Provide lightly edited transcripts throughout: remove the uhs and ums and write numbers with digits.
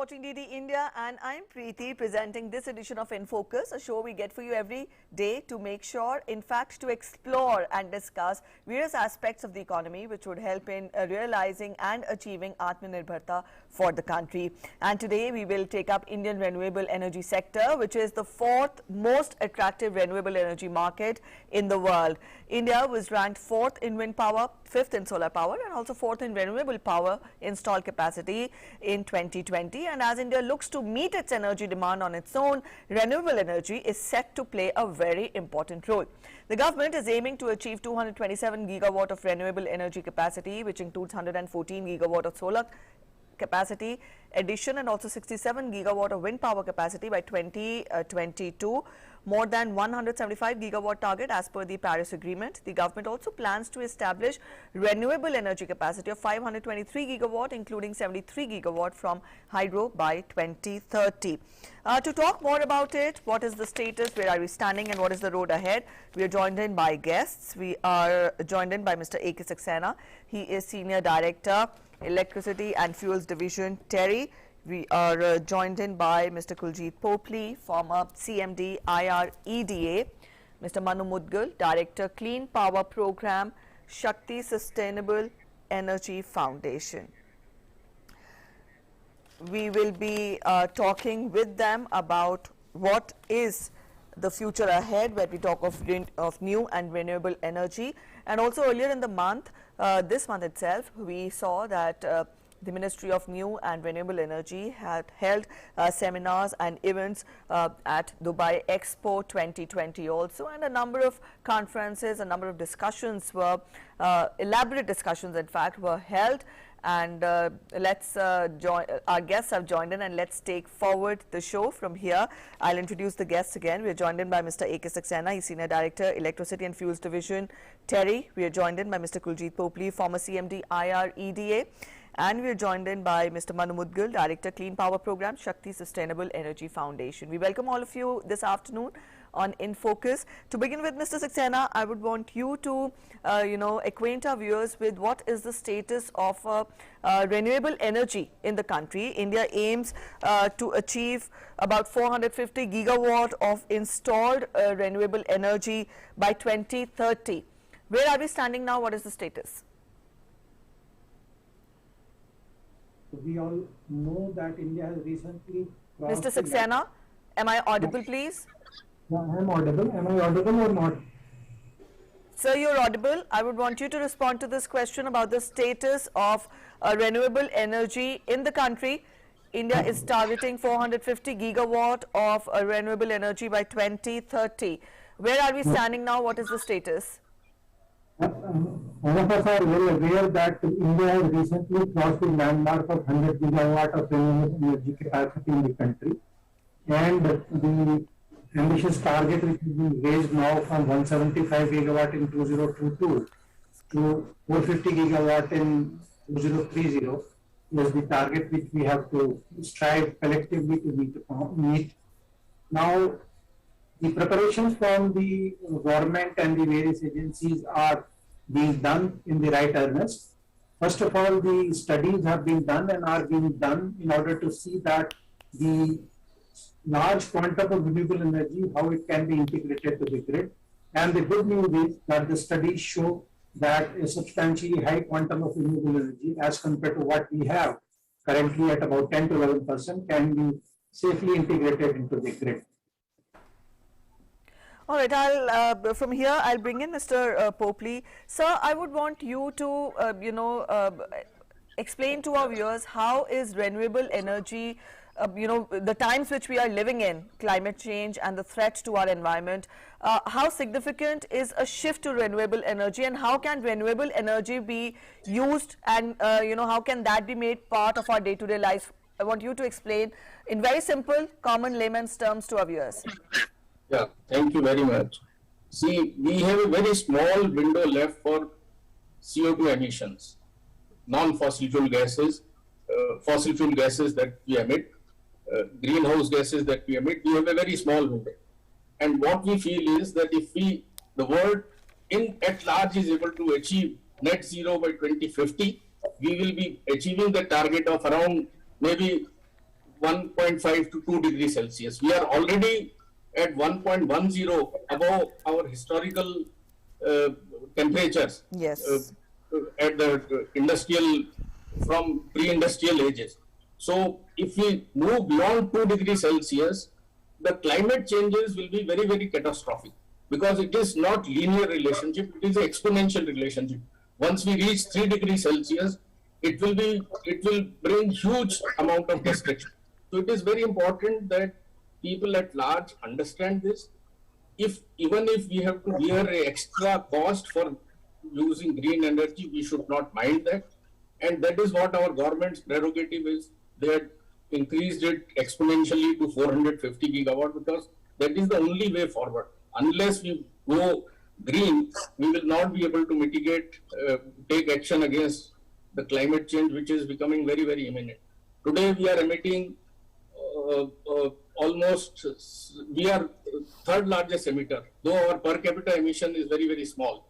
watching DD India and I'm Preeti presenting this edition of In Focus, a show we get for you every day to make sure, in fact, to explore and discuss various aspects of the economy which would help in realizing and achieving Atmanirbharta for the country. And today we will take up Indian renewable energy sector, which is the fourth most attractive renewable energy market in the world. India was ranked fourth in wind power, fifth in solar power and also fourth in renewable power installed capacity in 2020. And as India looks to meet its energy demand on its own, renewable energy is set to play a very important role. The government is aiming to achieve 227 gigawatt of renewable energy capacity, which includes 114 gigawatt of solar capacity addition and also 67 gigawatt of wind power capacity by 2022, more than 175 gigawatt target as per the Paris Agreement. The government also plans to establish renewable energy capacity of 523 gigawatt, including 73 gigawatt from hydro by 2030. To talk more about it, what is the status, where are we standing and what is the road ahead, we are joined in by guests. We are joined in by Mr. A.K. Saxena. He is Senior Director, Electricity and Fuels Division, TERI. We are joined in by Mr. Kuljit Popli, former CMD IREDA, Mr. Manu Mudgal, Director, Clean Power Program, Shakti Sustainable Energy Foundation. We will be talking with them about what is the future ahead when we talk of new and renewable energy. And also earlier in the month, this month itself, we saw that the Ministry of New and Renewable Energy had held seminars and events at Dubai Expo 2020 also, and a number of conferences, a number of discussions were, elaborate discussions in fact, were held. And let's join, our guests have joined in, and let's take forward the show from here. I'll introduce the guests again. We're joined in by Mr. A.K. Saxena, he's Senior Director, Electricity and Fuels Division, TERI. We are joined in by Mr. Kuljit Popli, former CMD IREDA. And we are joined in by Mr. Manu Mudgal, Director, Clean Power Program, Shakti Sustainable Energy Foundation. We welcome all of you this afternoon on In Focus. To begin with, Mr. Saxena, I would want you to, acquaint our viewers with what is the status of renewable energy in the country. India aims to achieve about 450 gigawatt of installed renewable energy by 2030. Where are we standing now? What is the status? We all know that India has recently crossed. Mr. Saxena, am I audible, please? Yeah, I am audible. Am I audible or not? Sir, you're audible. I would want you to respond to this question about the status of renewable energy in the country. India is targeting 450 gigawatt of renewable energy by 2030. Where are we standing now? What is the status? All of us are well aware that India has recently crossed the landmark of 100 gigawatt of renewable energy capacity in the country, and the ambitious target which is being raised now from 175 gigawatt in 2022 to 450 gigawatt in 2030 is the target which we have to strive collectively to meet. Now, the preparations from the government and the various agencies are being done in the right earnest. First of all, the studies have been done and are being done in order to see that the large quantum of renewable energy, how it can be integrated to the grid. And the good news is that the studies show that a substantially high quantum of renewable energy as compared to what we have currently at about 10 to 11% can be safely integrated into the grid. All right, I'll from here I'll bring in Mr. Popli. Sir, I would want you to explain to our viewers how is renewable energy, the times which we are living in, climate change and the threat to our environment, how significant is a shift to renewable energy, and how can renewable energy be used, and how can that be made part of our day-to-day life? I want you to explain in very simple, common layman's terms to our viewers. Yeah, thank you very much. See, we have a very small window left for CO2 emissions, non-fossil fuel gases, fossil fuel gases that we emit, greenhouse gases that we emit. We have a very small window. And what we feel is that if the world at large is able to achieve net zero by 2050, we will be achieving the target of around maybe 1.5 to 2 degrees Celsius. We are already at 1.10 above our historical temperatures Yes. at the industrial, from pre-industrial ages. So if we move beyond 2 degrees Celsius, the climate changes will be very, very catastrophic, because it is not linear relationship, it is an exponential relationship. Once we reach 3 degrees Celsius, it will bring huge amount of destruction. So it is very important that people at large understand this. Even if we have to bear an extra cost for using green energy, we should not mind that. And that is what our government's prerogative is. They had increased it exponentially to 450 gigawatt, because that is the only way forward. Unless we go green, we will not be able to mitigate, take action against the climate change, which is becoming very, very imminent. Today we are emitting almost, we are third largest emitter, though our per capita emission is very, very small.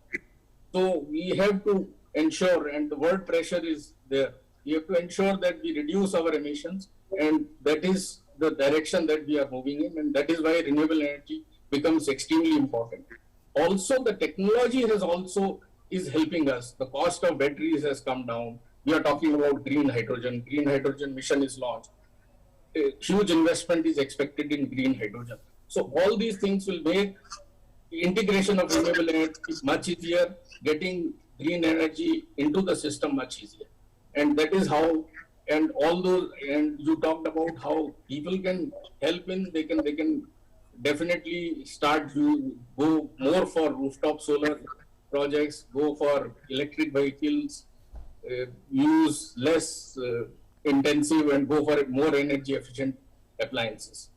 So we have to ensure, and the world pressure is there, we have to ensure that we reduce our emissions, and that is the direction that we are moving in, and that is why renewable energy becomes extremely important. Also, the technology is helping us. The cost of batteries has come down. We are talking about green hydrogen. Green hydrogen mission is launched. A huge investment is expected in green hydrogen. So all these things will make the integration of renewable energy much easier, getting green energy into the system much easier. And that is how, and all those, and you talked about how people can help in, they can definitely start to go more for rooftop solar projects, go for electric vehicles, use less intensive, and go for more energy efficient appliances.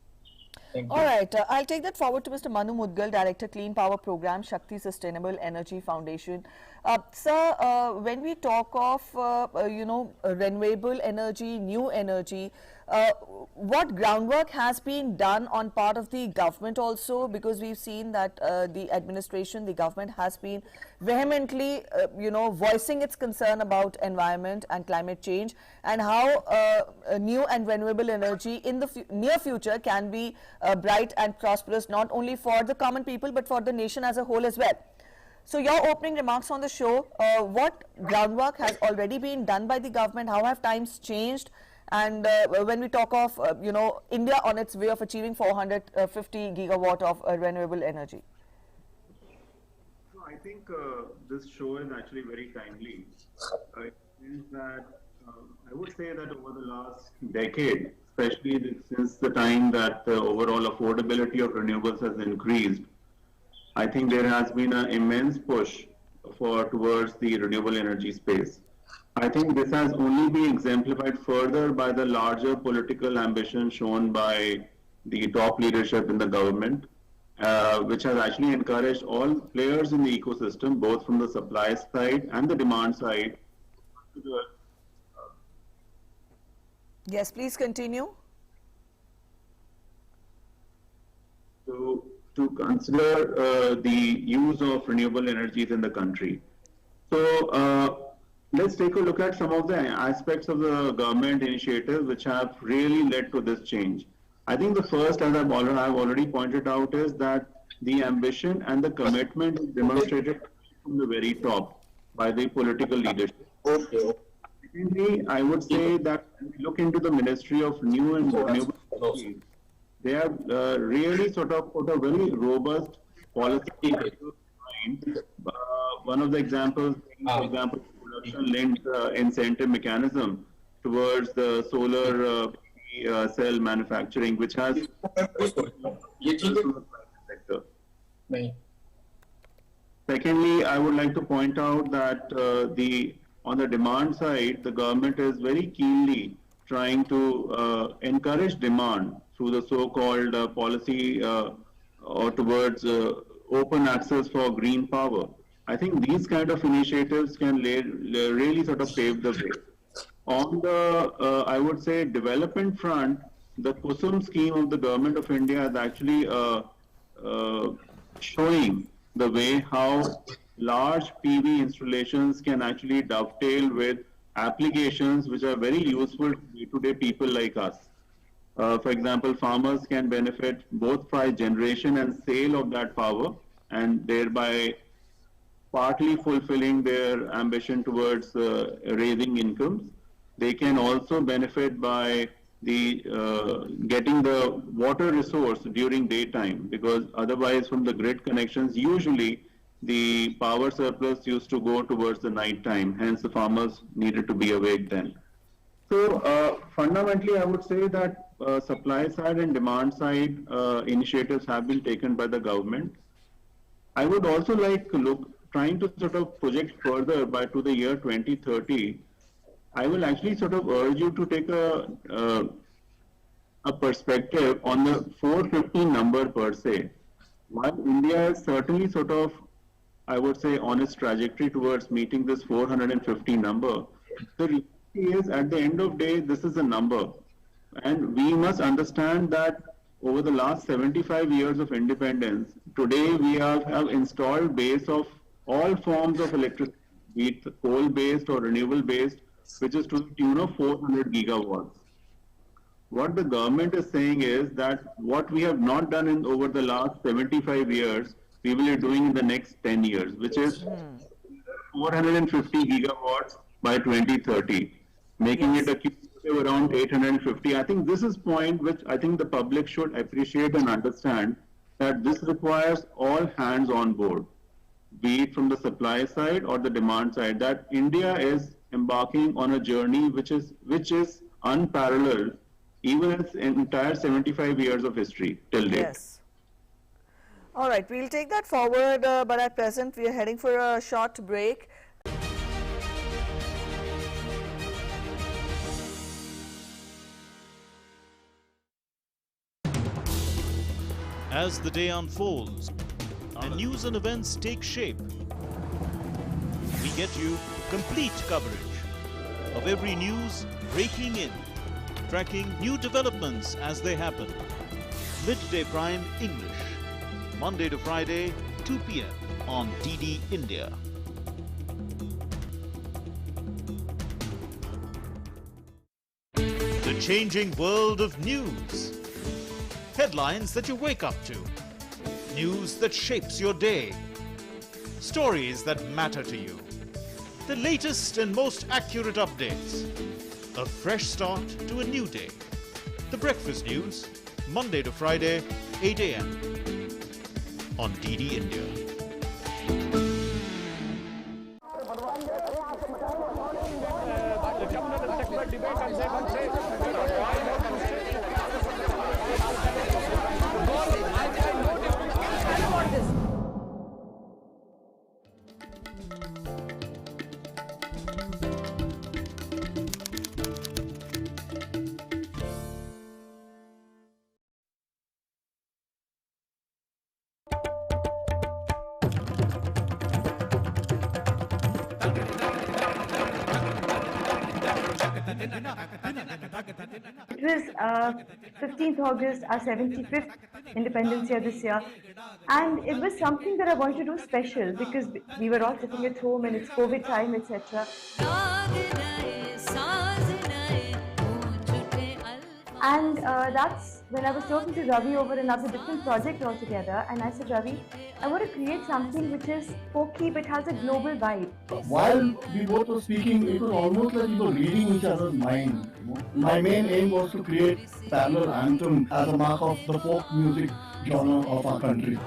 Thank you. All right, I'll take that forward to Mr. Manu Mudgal, Director Clean Power Program, Shakti Sustainable Energy Foundation. Sir, when we talk of, renewable energy, new energy, what groundwork has been done on part of the government also? Because we've seen that the administration, the government has been vehemently, voicing its concern about environment and climate change, and how new and renewable energy in the near future can be bright and prosperous, not only for the common people, but for the nation as a whole as well. So your opening remarks on the show, what groundwork has already been done by the government? How have times changed? And when we talk of, India on its way of achieving 450 gigawatt of renewable energy. I think this show is actually very timely. It means that I would say that over the last decade, especially since the time that the overall affordability of renewables has increased, I think there has been an immense push towards the renewable energy space. I think this has only been exemplified further by the larger political ambition shown by the top leadership in the government, which has actually encouraged all players in the ecosystem, both from the supply side and the demand side. Yes, please continue. To consider the use of renewable energies in the country. So let's take a look at some of the aspects of the government initiatives which have really led to this change. I think the first, as I've already pointed out, is that the ambition and the commitment is demonstrated from the very top by the political leadership. Okay. Secondly, I would say that when we look into the Ministry of New and Renewable Energies, they have really sort of put a very robust policy behind. One of the examples, for example, production-linked incentive mechanism towards the solar cell manufacturing, which has sector. Secondly, I would like to point out that on the demand side, the government is very keenly trying to encourage demand through the so-called policy or towards open access for green power. I think these kind of initiatives can really sort of pave the way. On the, I would say, development front, the KUSUM scheme of the Government of India is actually showing the way how large PV installations can actually dovetail with applications which are very useful to day-to-day people like us. For example, farmers can benefit both by generation and sale of that power, and thereby partly fulfilling their ambition towards raising incomes. They can also benefit by the getting the water resource during daytime, because otherwise from the grid connections usually the power surplus used to go towards the night time, hence the farmers needed to be awake then. So fundamentally, I would say that supply side and demand side initiatives have been taken by the government. I would also like to trying to sort of project further to the year 2030. I will actually sort of urge you to take a perspective on the 450 number per se. While India is certainly sort of, I would say, on its trajectory towards meeting this 450 number, the reality is at the end of the day, this is a number. And we must understand that over the last 75 years of independence, today we have installed base of all forms of electricity, be it coal-based or renewable-based, which is to the tune of 400 gigawatts. What the government is saying is that what we have not done over the last 75 years, we will be doing in the next 10 years, which is 450 gigawatts by 2030, making it a cumulative around 850. I think this is point which I think the public should appreciate and understand, that this requires all hands on board, be it from the supply side or the demand side, that India is embarking on a journey which is unparalleled, even in its entire 75 years of history till date. Yes. All right, we'll take that forward, but at present we are heading for a short break. As the day unfolds and news and events take shape, we get you complete coverage of every news breaking in, tracking new developments as they happen. Midday Prime English, Monday to Friday, 2 p.m. on DD India. The changing world of news. Headlines that you wake up to. News that shapes your day. Stories that matter to you. The latest and most accurate updates. A fresh start to a new day. The Breakfast News, Monday to Friday, 8 a.m. on DD India. It was 15th August, our 75th Independence Year this year, and it was something that I wanted to do special because we were all sitting at home and it's COVID time, etc. And that's when I was talking to Ravi over another different project altogether, and I said, Ravi, I want to create something which is folky but has a global vibe. While we both were speaking, it was almost like we were reading each other's mind. My main aim was to create a parallel anthem as a mark of the folk music genre of our country.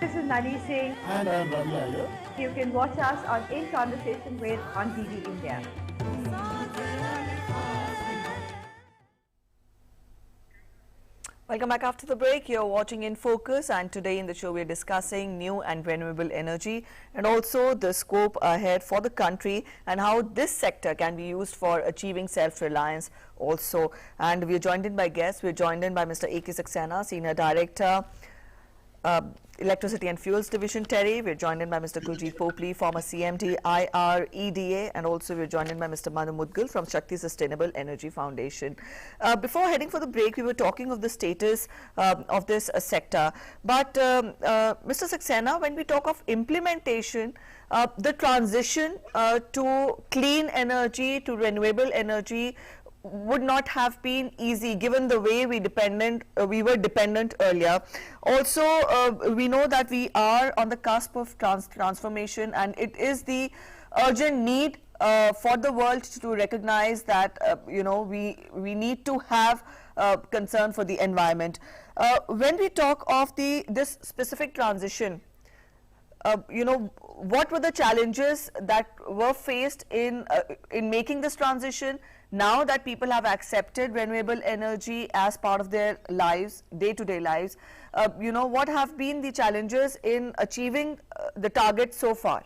This is Nani Singh. And I am Ravi Iyer. You can watch us on In Conversation with on DD India. Welcome back after the break. You're watching In Focus, and today in the show we're discussing new and renewable energy and also the scope ahead for the country and how this sector can be used for achieving self-reliance also. And we're joined in by guests. We're joined in by Mr. A.K. Saxena, Senior Director, Electricity and Fuels Division, TERI. We're joined in by Mr. Gurjeet Popli, former CMD, IREDA, and also we're joined in by Mr. Manu Mudgal from Shakti Sustainable Energy Foundation. Before heading for the break, we were talking of the status of this sector. But Mr. Saxena, when we talk of implementation, the transition to clean energy, to renewable energy, would not have been easy given the way we were dependent earlier. Also, we know that we are on the cusp of transformation, and it is the urgent need for the world to recognize that we need to have concern for the environment. When we talk of this specific transition, what were the challenges that were faced in making this transition? Now that people have accepted renewable energy as part of their lives, day-to-day lives, what have been the challenges in achieving the target so far?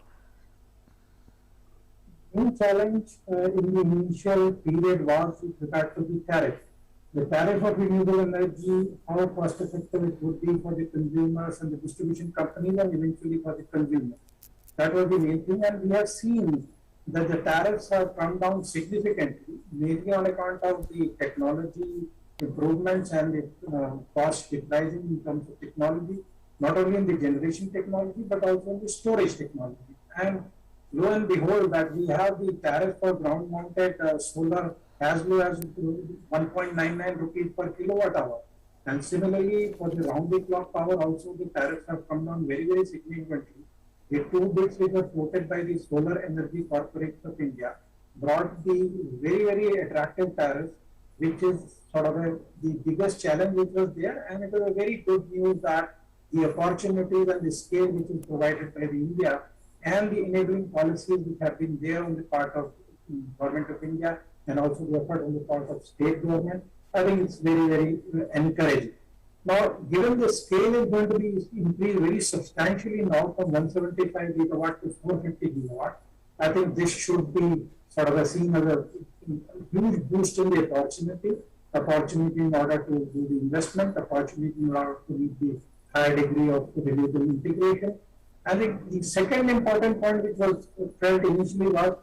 Main challenge in the initial period was with regard to the tariff. The tariff of renewable energy, how cost effective it would be for the consumers and the distribution companies, and eventually for the consumer. That was the main thing, and we have seen that the tariffs have come down significantly, mainly on account of the technology improvements and the cost declining in terms of technology, not only in the generation technology, but also in the storage technology. And lo and behold, that we have the tariff for ground-mounted solar as low as 1.99 rupees per kilowatt hour. And similarly, for the round-the-clock power, also the tariffs have come down very, very significantly. The two bids which were floated by the Solar Energy Corporation of India brought the very, very attractive tariffs, which is sort of the biggest challenge which was there. And it was a very good news that the opportunities and the scale which is provided by the India and the enabling policies which have been there on the part of Government of India and also the effort on the part of state government, I think it's very, very encouraging. Now, given the scale is going to be increased very substantially now from 175 gigawatt to 450 gigawatt, I think this should be sort of seen as a huge boost in the opportunity in order to do the investment, opportunity in order to meet the higher degree of renewable integration. I think the second important point which was felt initially was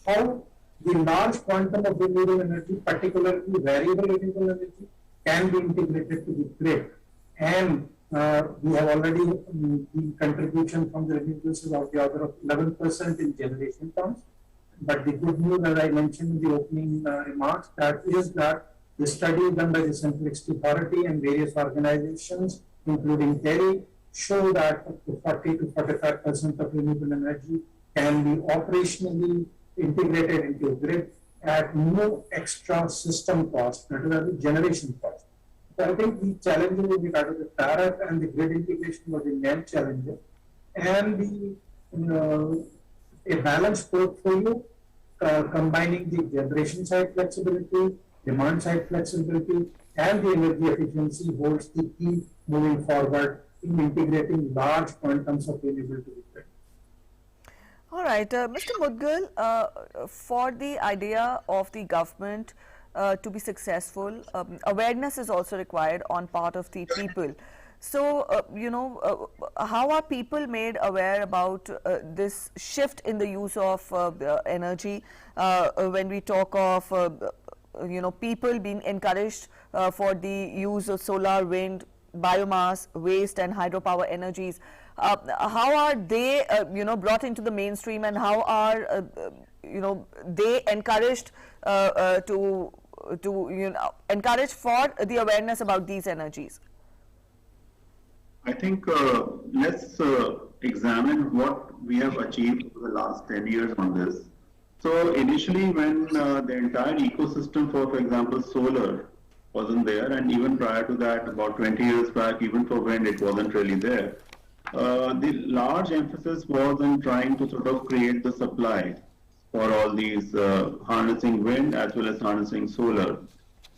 how the large quantum of renewable energy, particularly variable renewable energy, can be integrated to the grid. And we have already the contribution from the renewables is of the order of 11% in generation terms. But the good news, as I mentioned in the opening remarks, that is that the study done by the Central Electricity Authority and various organizations, including TERI, show that up to 40 to 45% of renewable energy can be operationally integrated into a grid at no extra system cost, that is at the generation cost. So I think the challenges with regard to the tariff and the grid integration were the main challenges, and a balanced portfolio combining the generation side flexibility, demand side flexibility, and the energy efficiency holds the key moving forward in integrating large quantums of renewable to the grid. All right, Mr. Mudgal, for the idea of the government to be successful, awareness is also required on part of the people. So, how are people made aware about this shift in the use of energy when we talk of, people being encouraged for the use of solar, wind, biomass, waste and hydropower energies? How are they, brought into the mainstream, and how are, they encouraged to encourage for the awareness about these energies? I think let's examine what we have achieved over the last 10 years on this. So initially, when the entire ecosystem for example, solar wasn't there, and even prior to that, about 20 years back, even for wind, it wasn't really there. The large emphasis was on trying to sort of create the supply for all these harnessing wind as well as harnessing solar.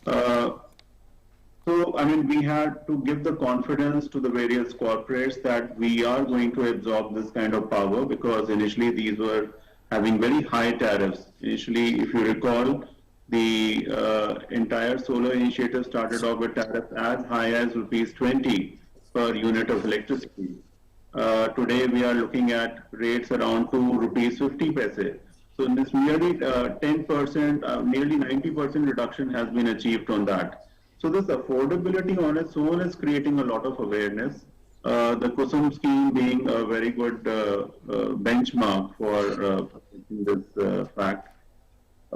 So, I mean, we had to give the confidence to the various corporates that we are going to absorb this kind of power, because initially these were having very high tariffs. Initially, if you recall, the entire solar initiative started off with tariffs as high as rupees 20 per unit of electricity. Today, we are looking at rates around 2 rupees 50 paise. So, this nearly 10%, nearly 90% reduction has been achieved on that. So this affordability on its own is creating a lot of awareness. The KUSUM scheme being a very good benchmark for this fact.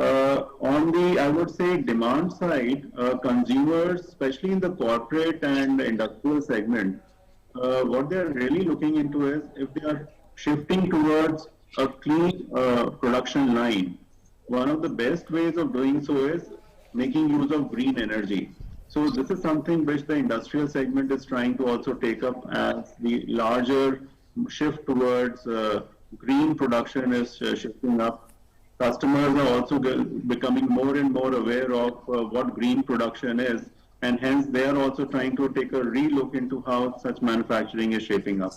On the, I would say, demand side, consumers, especially in the corporate and industrial segment, what they are really looking into is if they are shifting towards a clean production line, one of the best ways of doing so is making use of green energy. So this is something which the industrial segment is trying to also take up as the larger shift towards green production is shifting up. Customers are also becoming more and more aware of what green production is, and hence they are also trying to take a relook into how such manufacturing is shaping up.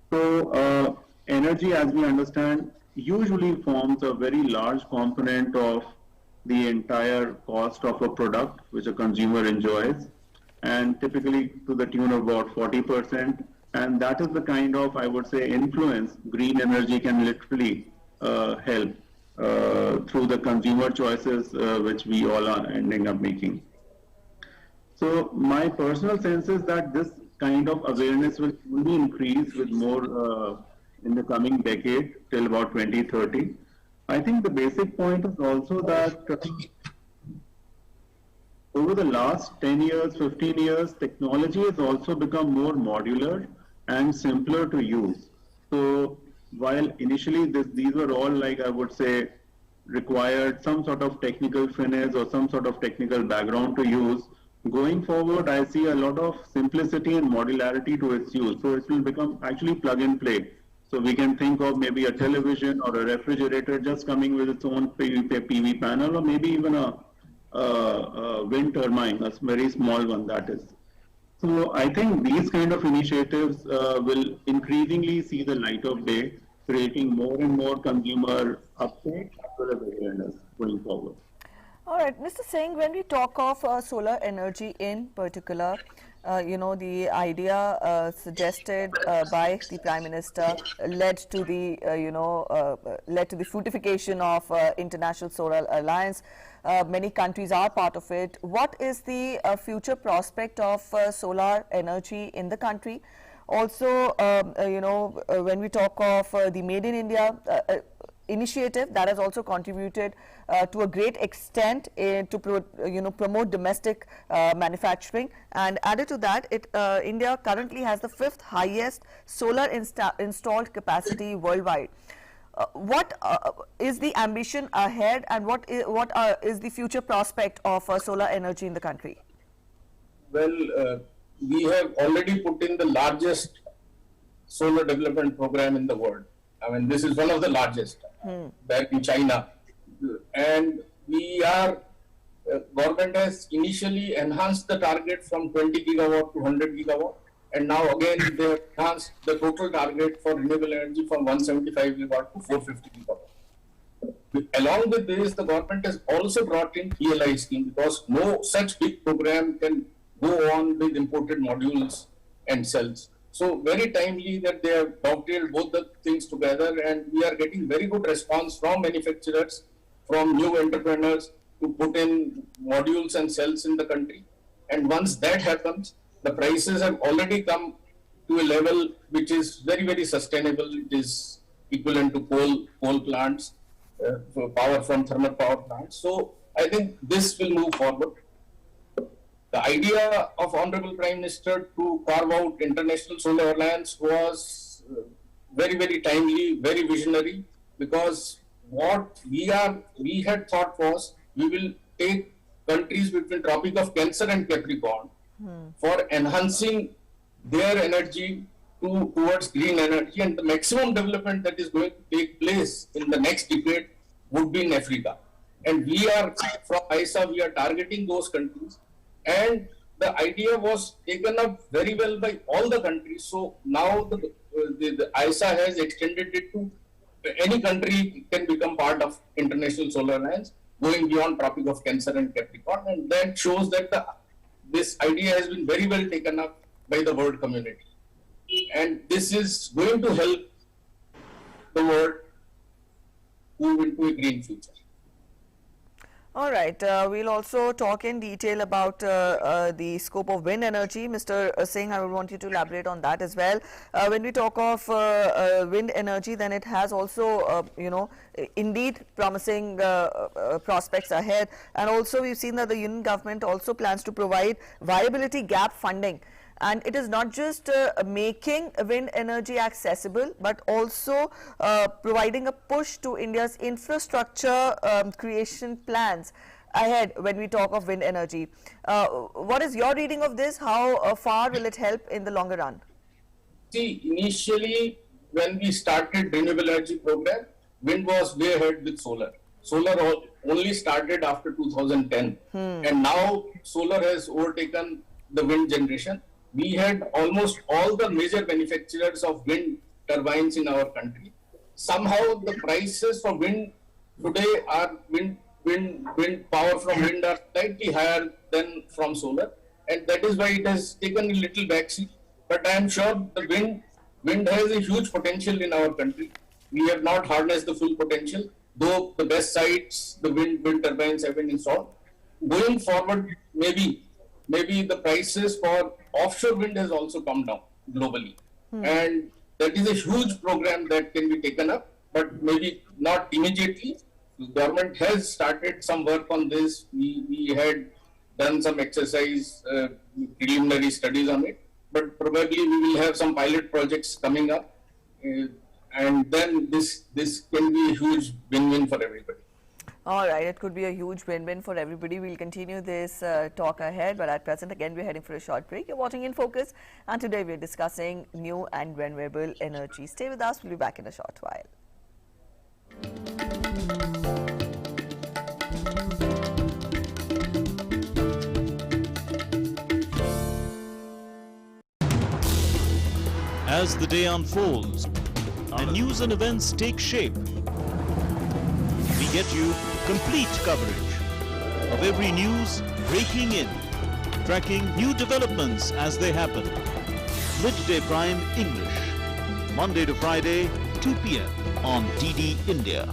So energy, as we understand, usually forms a very large component of the entire cost of a product which a consumer enjoys, and typically to the tune of about 40%. And that is the kind of, I would say, influence green energy can literally help through the consumer choices which we all are ending up making. So my personal sense is that this kind of awareness will only increase with more in the coming decade till about 2030. I think the basic point is also that over the last 10 years, 15 years, technology has also become more modular and simpler to use. So while initially these were all, like I would say, required some sort of technical finesse or some sort of technical background to use, going forward, I see a lot of simplicity and modularity to its use. So it will become actually plug and play. So we can think of maybe a television or a refrigerator just coming with its own PV panel, or maybe even a wind turbine, a very small one that is. So I think these kind of initiatives will increasingly see the light of day, creating more and more consumer uptake as well as awareness going forward. All right, Mr. Singh, when we talk of solar energy in particular, the idea suggested by the Prime Minister led to the, led to the fruitification of International Solar Alliance. Many countries are part of it. What is the future prospect of solar energy in the country? Also, when we talk of the Made in India initiative, that has also contributed to a great extent to promote domestic manufacturing, and added to that, India currently has the 5th highest solar installed capacity worldwide. What is the ambition ahead, and what is the future prospect of solar energy in the country? Well, we have already put in the largest solar development program in the world. I mean, this is one of the largest back in China. And we are, government has initially enhanced the target from 20 gigawatt to 100 gigawatt. And now again, they have enhanced the total target for renewable energy from 175 gigawatt to 450 gigawatt. Along with this, the government has also brought in PLI scheme, because no such big program can go on with imported modules and cells. So very timely that they have dovetailed both the things together, and we are getting very good response from manufacturers, from new entrepreneurs to put in modules and cells in the country. And once that happens, the prices have already come to a level which is very, very sustainable. It is equivalent to coal plants, for power from thermal power plants. So I think this will move forward. The idea of Honorable Prime Minister to carve out International Solar Alliance was very, very timely, very visionary, because what we had thought was we will take countries between Tropic of Cancer and Capricorn for enhancing their energy towards green energy, and the maximum development that is going to take place in the next decade would be in Africa. And we are, from ISA, we are targeting those countries. And the idea was taken up very well by all the countries. So now the ISA has extended it to any country can become part of International Solar Alliance, going beyond Tropic of Cancer and Capricorn. And that shows that this idea has been very well taken up by the world community. And this is going to help the world move into a green future. All right, we'll also talk in detail about the scope of wind energy. Mr. Singh, I would want you to elaborate on that as well. When we talk of wind energy, then it has also, indeed promising prospects ahead. And also we've seen that the union government also plans to provide viability gap funding. And it is not just making wind energy accessible, but also providing a push to India's infrastructure creation plans ahead when we talk of wind energy. What is your reading of this? How far will it help in the longer run? See, initially, when we started renewable energy program, wind was way ahead with solar. Solar only started after 2010. And now solar has overtaken the wind generation. We had almost all the major manufacturers of wind turbines in our country. Somehow the prices for wind today are wind power from wind are slightly higher than from solar, and that is why it has taken a little backseat. But I am sure the wind has a huge potential in our country. We have not harnessed the full potential, though the best sites, the wind turbines have been installed. Going forward, maybe the prices for offshore wind has also come down globally. And that is a huge program that can be taken up, but maybe not immediately. The government has started some work on this. We had done some exercise, preliminary studies on it, but probably we will have some pilot projects coming up. And then this can be a huge win-win for everybody. All right, it could be a huge win-win for everybody. We'll continue this talk ahead, but at present, again, we're heading for a short break. You're watching In Focus, and today we're discussing new and renewable energy. Stay with us. We'll be back in a short while. As the day unfolds and news and events take shape, we get you complete coverage of every news breaking in, tracking new developments as they happen. Midday Prime English, Monday to Friday, 2 p.m. on DD India.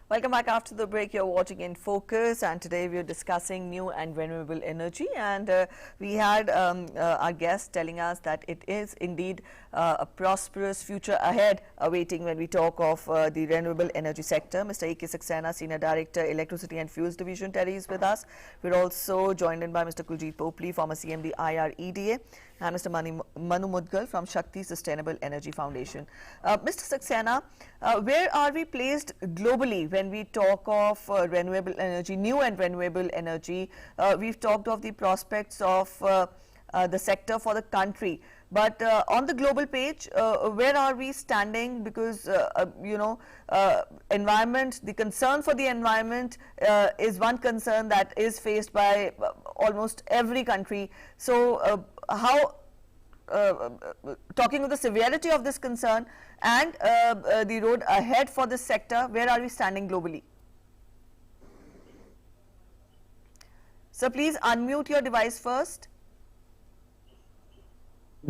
Welcome back after the break. You're watching In Focus, and today we're discussing new and renewable energy. And we had our guest telling us that it is indeed a prosperous future ahead awaiting when we talk of the renewable energy sector. Mr. A.K. Saxena, Senior Director, Electricity and Fuels Division, Terry is with us. We're also joined in by Mr. Kuljit Popli, former CMD IREDA, and Mr. Manu Mudgal from Shakti Sustainable Energy Foundation. Mr. Saxena, where are we placed globally when we talk of renewable energy, new and renewable energy? We've talked of the prospects of the sector for the country, but on the global page, where are we standing? Because environment, the concern for the environment is one concern that is faced by almost every country. So how, talking of the severity of this concern and the road ahead for this sector, where are we standing globally? So please unmute your device first.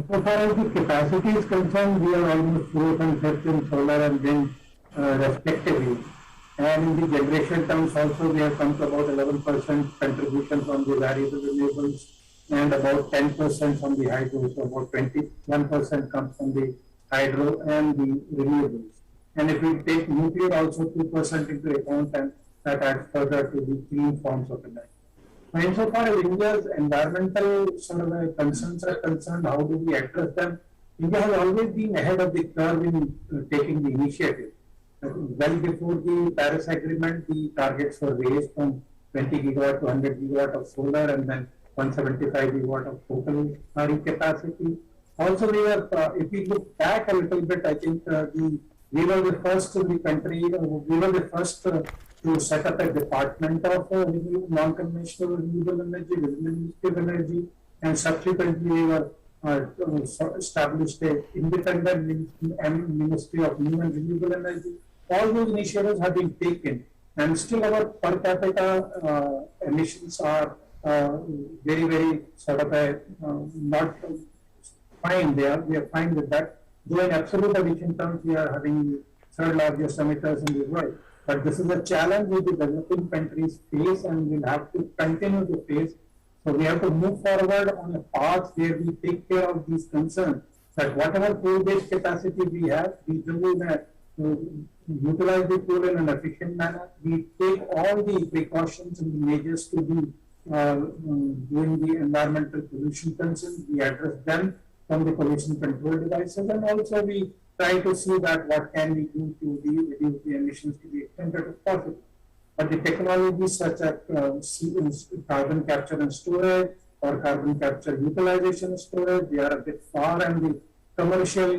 So far as the capacity is concerned, we are almost fourth and fifth in solar and wind respectively. And in the generation terms also, we have come to about 11% contribution from the variable renewables and about 10% from the hydro. So about 21% comes from the hydro and the renewables. And if we take nuclear also 2% into account, and that adds further to the clean forms of energy. Now, insofar as India's environmental sort of concerns are concerned, how do we address them? India has always been ahead of the curve in taking the initiative. Well before the Paris Agreement, the targets were raised from 20 gigawatt to 100 gigawatt of solar and then 175 gigawatt of total RE capacity. Also, we were, if we look back a little bit, I think we were the first in the country, we were the first to set up a department of non-conventional renewable energy, within the Ministry of Energy, and subsequently we were established an independent Ministry of New and Renewable Energy. All those initiatives have been taken, and still our per capita emissions are very, very sort of not fine there. We are fine with that. Though in absolute emission terms, we are having third largest emitters in the world. But this is a challenge which the developing countries face and will have to continue to face. So we have to move forward on a path where we take care of these concerns. That whatever coal-based capacity we have, we do utilize the coal in an efficient manner. We take all the precautions and the measures to be doing the environmental pollution concerns. We address them from the pollution control devices, and also we try to see that what can we do to reduce the emissions to the extent that is possible. But the technologies such as carbon capture and storage or carbon capture utilization and storage, they are a bit far, and the commercial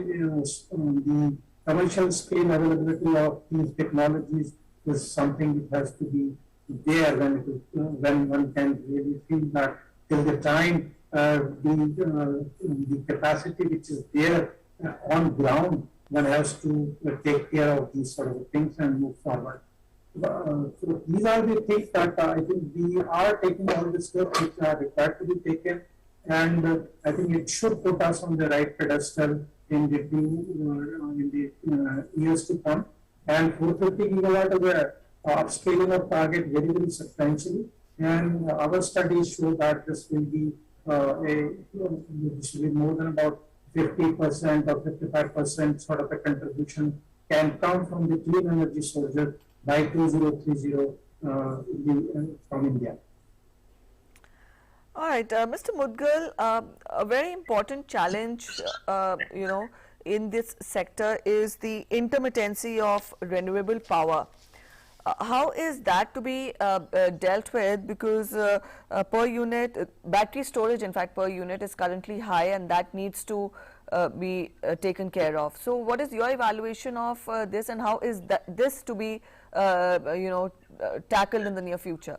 scale availability of these technologies is something that has to be there when one can really feel that till the time the capacity which is there on ground, one has to take care of these sort of things and move forward. So these are the things that I think we are taking all the steps which are required to be taken, and I think it should put us on the right pedestal in the years to come. And 450 gigawatt is a upscaling of target very, very substantially, and our studies show that this will be this will be more than about 50% or 55% sort of a contribution can come from the clean energy sources by 2030 from India. All right, Mr. Mudgal, a very important challenge, in this sector is the intermittency of renewable power. How is that to be dealt with? Because per unit, battery storage, in fact, per unit is currently high, and that needs to be taken care of. So, what is your evaluation of this, and how is this to be, tackled in the near future?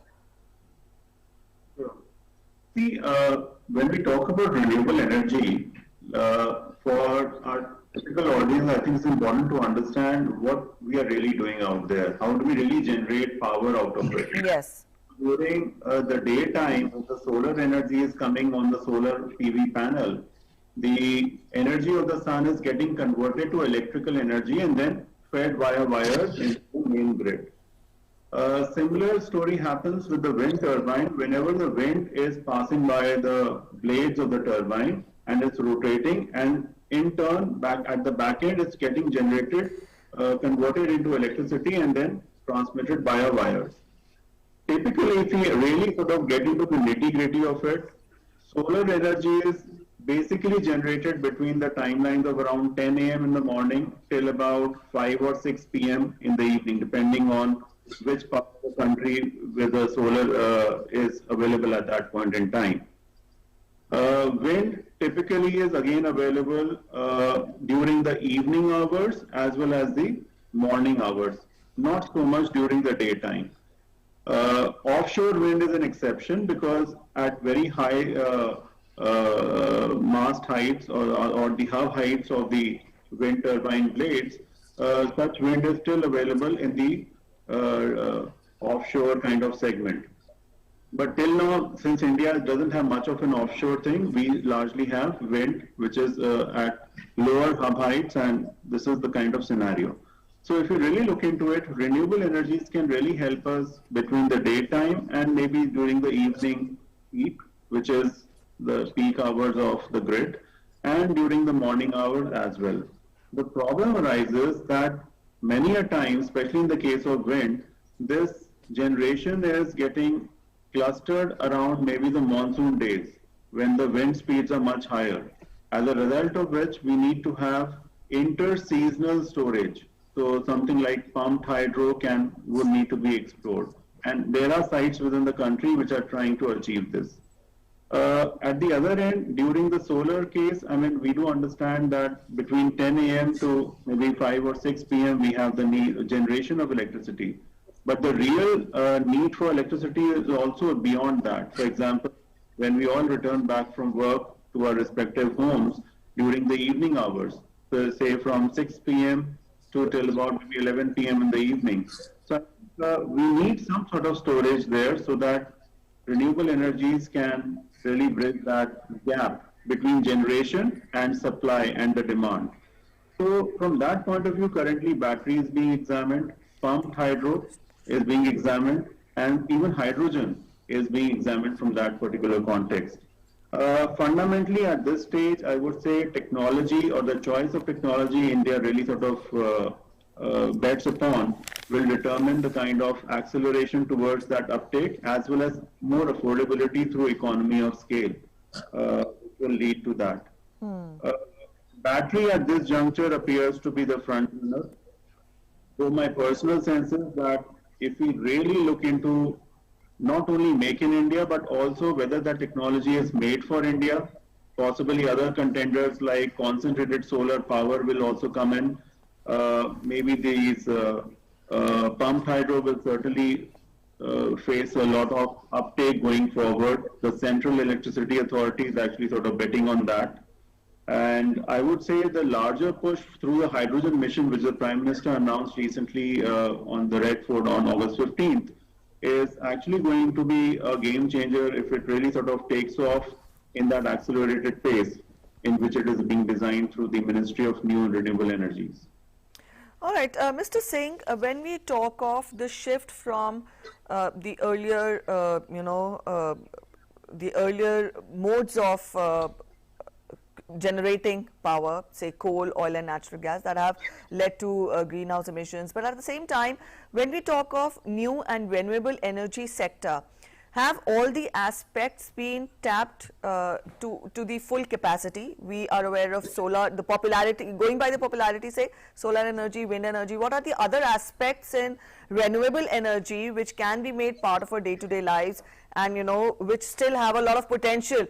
See, when we talk about renewable energy, for our typical audience, I think it's important to understand what we are really doing out there. How do we really generate power out of it? Yes. During the daytime, when the solar energy is coming on the solar PV panel, the energy of the sun is getting converted to electrical energy and then fed via wires into the main grid. A similar story happens with the wind turbine. Whenever the wind is passing by the blades of the turbine and it's rotating, and in turn, back at the back end, it's getting generated, converted into electricity and then transmitted via wires. Typically, if we really sort of get into the nitty-gritty of it, solar energy is basically generated between the timelines of around 10 a.m. in the morning till about 5 or 6 p.m. in the evening, depending on which part of the country where the solar is available at that point in time. Wind typically is again available during the evening hours as well as the morning hours, not so much during the daytime. Offshore wind is an exception because at very high mast heights or the hub heights of the wind turbine blades, such wind is still available in the offshore kind of segment. But till now, since India doesn't have much of an offshore thing, we largely have wind, which is at lower hub heights, and this is the kind of scenario. So if you really look into it, renewable energies can really help us between the daytime and maybe during the evening peak, which is the peak hours of the grid, and during the morning hours as well. The problem arises that many a time, especially in the case of wind, this generation is getting clustered around maybe the monsoon days when the wind speeds are much higher. As a result of which, we need to have inter-seasonal storage. So something like pumped hydro would need to be explored. And there are sites within the country which are trying to achieve this. At the other end, during the solar case, I mean, we do understand that between 10 a.m. to maybe 5 or 6 p.m., we have the generation of electricity. But the real need for electricity is also beyond that. For example, when we all return back from work to our respective homes during the evening hours, so say from 6 p.m. to till about maybe 11 p.m. in the evening. So we need some sort of storage there so that renewable energies can really bridge that gap between generation and supply and the demand. So from that point of view, currently battery is being examined, pumped hydro is being examined, and even hydrogen is being examined from that particular context. Fundamentally, at this stage, I would say technology or the choice of technology India really sort of bets upon will determine the kind of acceleration towards that uptake, as well as more affordability through economy of scale, will lead to that. Battery at this juncture appears to be the front runner. So my personal sense is that if we really look into not only make in India, but also whether that technology is made for India, possibly other contenders like concentrated solar power will also come in. Maybe these pumped hydro will certainly face a lot of uptake going forward. The Central Electricity Authority is actually sort of betting on that. And I would say the larger push through the hydrogen mission, which the Prime Minister announced recently on the Red Fort on August 15th, is actually going to be a game changer if it really sort of takes off in that accelerated pace in which it is being designed through the Ministry of New and Renewable Energies. All right, Mr. Singh, when we talk of the shift from the earlier, the earlier modes of generating power, say coal, oil and natural gas, that have led to greenhouse emissions. But at the same time, when we talk of new and renewable energy sector, have all the aspects been tapped to the full capacity? We are aware of solar, the popularity, going by the popularity, say solar energy, wind energy. What are the other aspects in renewable energy which can be made part of our day-to-day lives and, which still have a lot of potential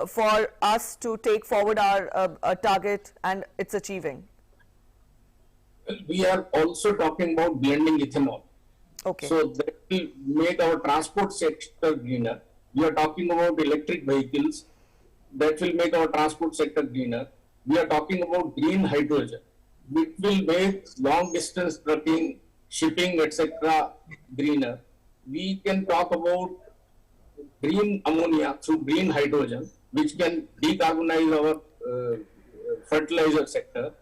for us to take forward our target and its achieving? We are also talking about blending ethanol. Okay. So that will make our transport sector greener. We are talking about electric vehicles. That will make our transport sector greener. We are talking about green hydrogen, which will make long distance trucking, shipping, etc. greener. We can talk about green ammonia through green hydrogen, which can decarbonize our fertilizer sector.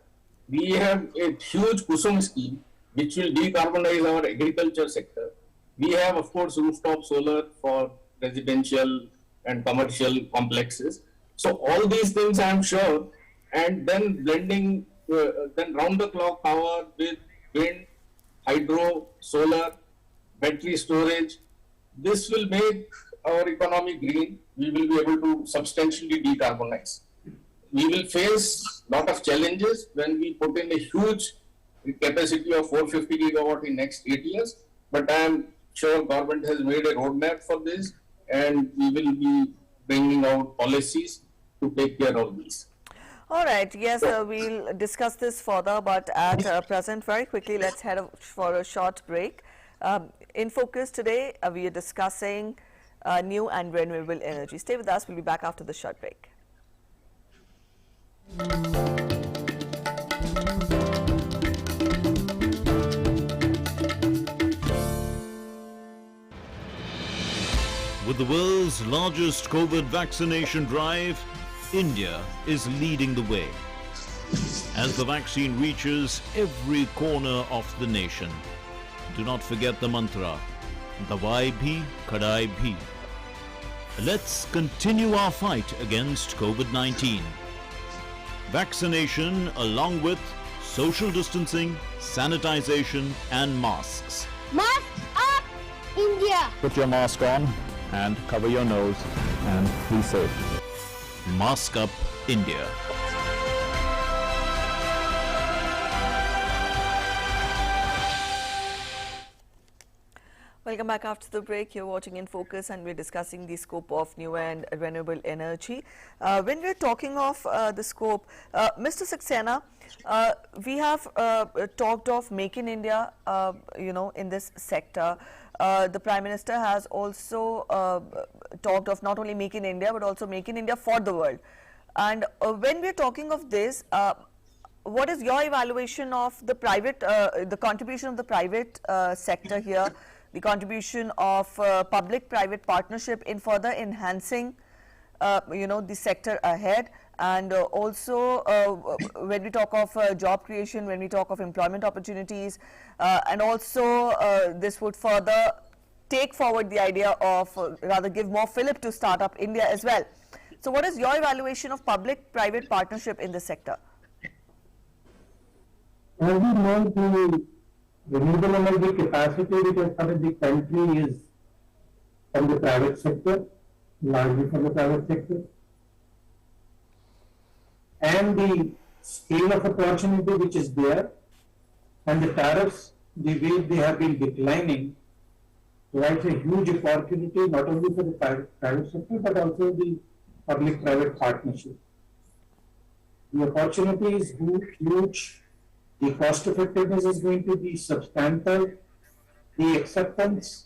We have a huge Kusum scheme, which will decarbonize our agriculture sector. We have, of course, rooftop solar for residential and commercial complexes. So all these things, I am sure, and then blending, then round-the-clock power with wind, hydro, solar, battery storage. This will make our economy green. We will be able to substantially decarbonize. We will face a lot of challenges when we put in a huge capacity of 450 gigawatt in next 8 years. But I am sure government has made a roadmap for this, and we will be bringing out policies to take care of this. All right. Yes, we'll discuss this further, but at present, very quickly, let's head for a short break. In focus today, we are discussing new and renewable energy. Stay with us. We'll be back after the short break. With the world's largest COVID vaccination drive, India is leading the way. As the vaccine reaches every corner of the nation, do not forget the mantra, Dawai bhi, Kadai bhi. Let's continue our fight against COVID-19. Vaccination along with social distancing, sanitization and masks. Mask up, India! Put your mask on and cover your nose and be safe. Mask up, India. Welcome back after the break. You're watching In Focus and we're discussing the scope of new and renewable energy. When we're talking of the scope, Mr. Saxena, we have talked of Make in India, in this sector. The Prime Minister has also talked of not only Make in India, but also Make in India for the world. And when we're talking of this, what is your evaluation of the private, the contribution of the private sector here? The contribution of public-private partnership in further enhancing, the sector ahead, and also when we talk of job creation, when we talk of employment opportunities, and also this would further take forward the idea of rather give more fillip to Startup India as well. So, what is your evaluation of public-private partnership in this sector? As we know, the renewable energy capacity which is for the country is from the private sector, largely from the private sector. And the scale of opportunity which is there and the tariffs, the way they have been declining, provides a huge opportunity not only for the private sector but also the public-private partnership. The opportunity is huge. The cost effectiveness is going to be substantial. The acceptance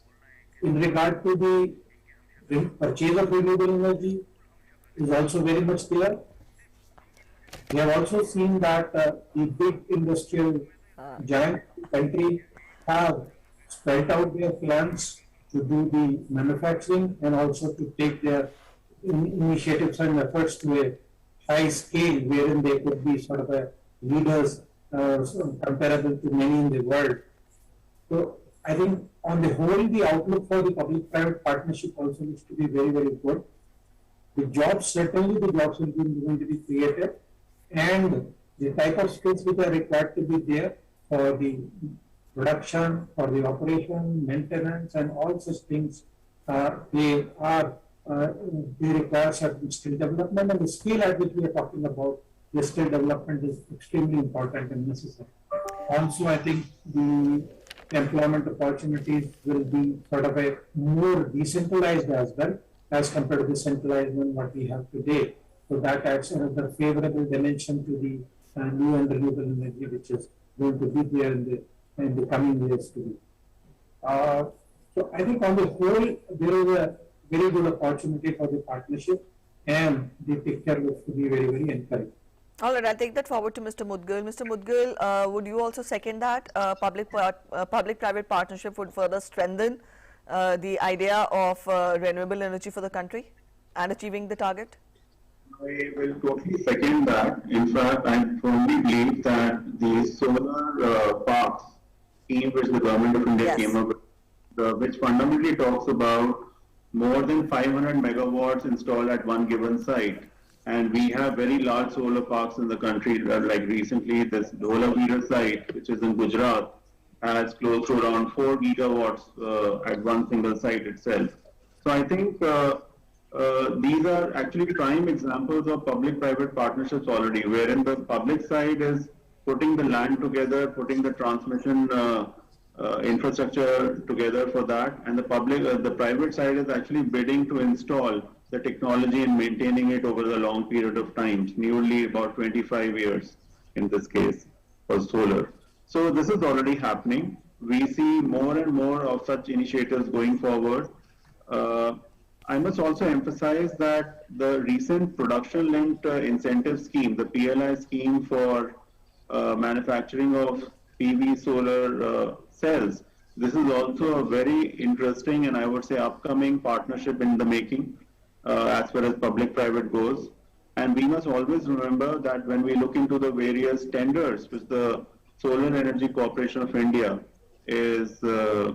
in regard to the purchase of renewable energy is also very much there. We have also seen that the big industrial giant country have spread out their plans to do the manufacturing and also to take their initiatives and efforts to a high scale wherein they could be sort of a leaders comparable to many in the world. So I think on the whole, the outlook for the public-private partnership also needs to be very, very good. The jobs, certainly the jobs will be going to be created, and the type of skills which are required to be there for the production, for the operation, maintenance, and all such things, they require certain skill development, and the skill at which we are talking about, the skill development is extremely important and necessary. Also, I think the employment opportunities will be sort of a more decentralized as well as compared to the centralized one what we have today. So that adds another favorable dimension to the new and renewable energy which is going to be there in the coming years to be. So I think on the whole, there is a very good opportunity for the partnership, and the picture looks to be very, very encouraging. All right, I'll take that forward to Mr. Mudgal. Mr. Mudgal, would you also second that public-private partnership would further strengthen the idea of renewable energy for the country and achieving the target? I will totally second that. In fact, I firmly believe that the solar parks scheme which the government of India came up with, which fundamentally talks about more than 500 megawatts installed at one given site. And we have very large solar parks in the country, like recently this Dholavira site, which is in Gujarat, has close to around 4 gigawatts at one single site itself. So I think these are actually prime examples of public-private partnerships already, wherein the public side is putting the land together, putting the transmission infrastructure together for that, and the private side is actually bidding to install the technology and maintaining it over the long period of time, nearly about 25 years in this case for solar. So this is already happening. We see more and more of such initiatives going forward. I must also emphasize that the recent production-linked incentive scheme, the PLI scheme for manufacturing of PV solar cells, this is also a very interesting and I would say upcoming partnership in the making as far as public-private goes. And we must always remember that when we look into the various tenders which the Solar Energy Corporation of India is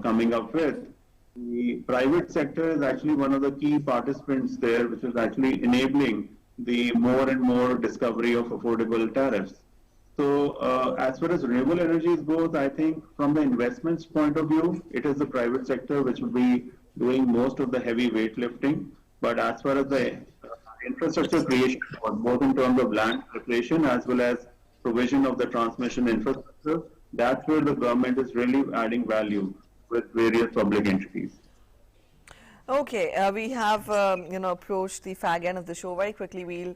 coming up with, the private sector is actually one of the key participants there, which is actually enabling the more and more discovery of affordable tariffs. So as far as renewable energies goes, I think from the investments point of view, it is the private sector which will be doing most of the heavy weightlifting. But as far as the infrastructure creation, both in terms of land preparation as well as provision of the transmission infrastructure, that's where the government is really adding value with various public entities. Okay, we have approached the fag end of the show. Very quickly, we'll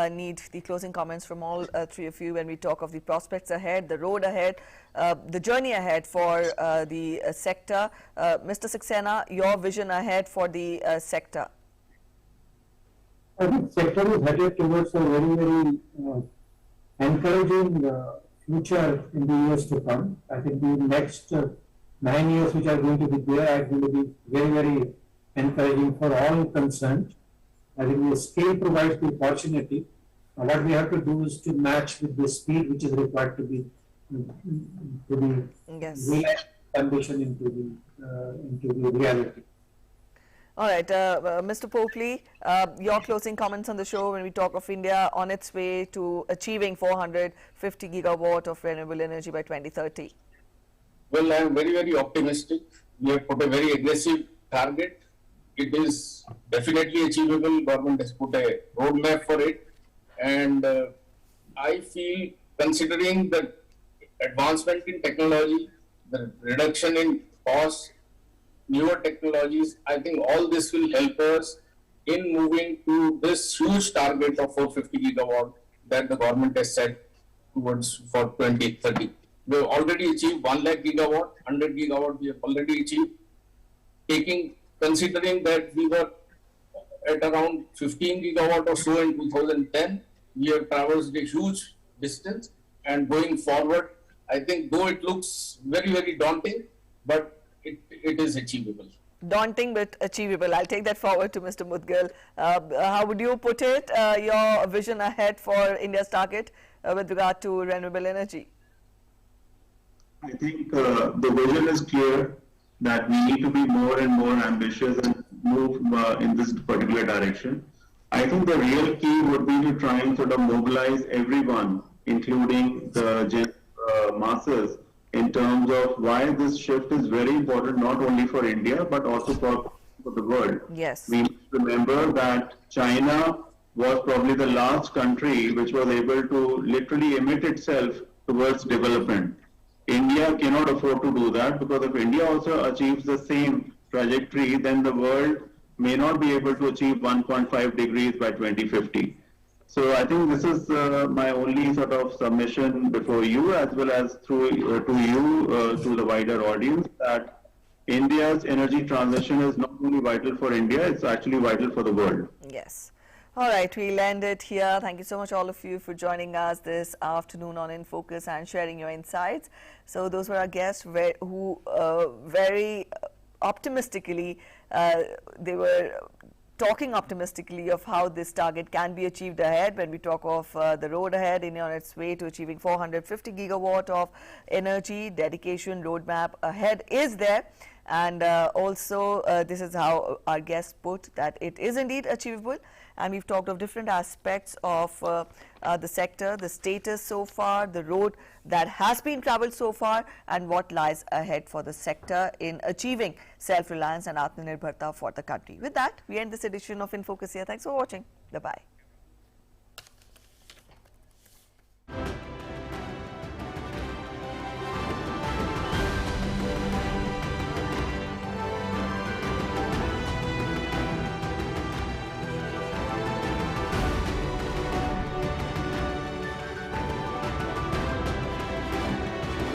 need the closing comments from all three of you when we talk of the prospects ahead, the road ahead, the journey ahead for the sector. Mr. Saxena, your vision ahead for the sector. I think sector is headed towards a very, very encouraging future in the years to come. I think the next 9 years which are going to be there are going to be very, very encouraging for all concerned. I think the scale provides the opportunity. What we have to do is to match with the speed which is required to be yes. realize ambition into the reality. All right, Mr. Pokely, your closing comments on the show when we talk of India on its way to achieving 450 gigawatt of renewable energy by 2030. Well, I am very, very optimistic. We have put a very aggressive target. It is definitely achievable. Government has put a roadmap for it. And I feel, considering the advancement in technology, the reduction in cost, newer technologies, I think all this will help us in moving to this huge target of 450 gigawatt that the government has set towards for 2030. We have already achieved 1 lakh gigawatt, 100 gigawatt we have already achieved. Considering that we were at around 15 gigawatt or so in 2010, we have traversed a huge distance, and going forward, I think though it looks very, very daunting, but it is achievable. Daunting but achievable. I'll take that forward to Mr. Mudgal. How would you put it, your vision ahead for India's target with regard to renewable energy? I think the vision is clear that we need to be more and more ambitious and move in this particular direction. I think the real key would be to try and sort of mobilize everyone, including the masses, in terms of why this shift is very important, not only for India, but also for the world. Yes. We must remember that China was probably the last country which was able to literally emit itself towards development. India cannot afford to do that, because if India also achieves the same trajectory, then the world may not be able to achieve 1.5 degrees by 2050. So I think this is my only sort of submission before you, as well as through to you, to the wider audience, that India's energy transition is not only vital for India, it's actually vital for the world. Yes. All right, we'll end it here. Thank you so much, all of you, for joining us this afternoon on In Focus and sharing your insights. So those were our guests who very optimistically, they were talking optimistically of how this target can be achieved ahead. When we talk of the road ahead, India on its way to achieving 450 gigawatt of energy, dedication roadmap ahead is there. And also, this is how our guests put that it is indeed achievable. And we've talked of different aspects of the sector, the status so far, the road that has been traveled so far, and what lies ahead for the sector in achieving self-reliance and Atmanirbharta for the country. With that, we end this edition of In Focus here. Thanks for watching. Bye-bye.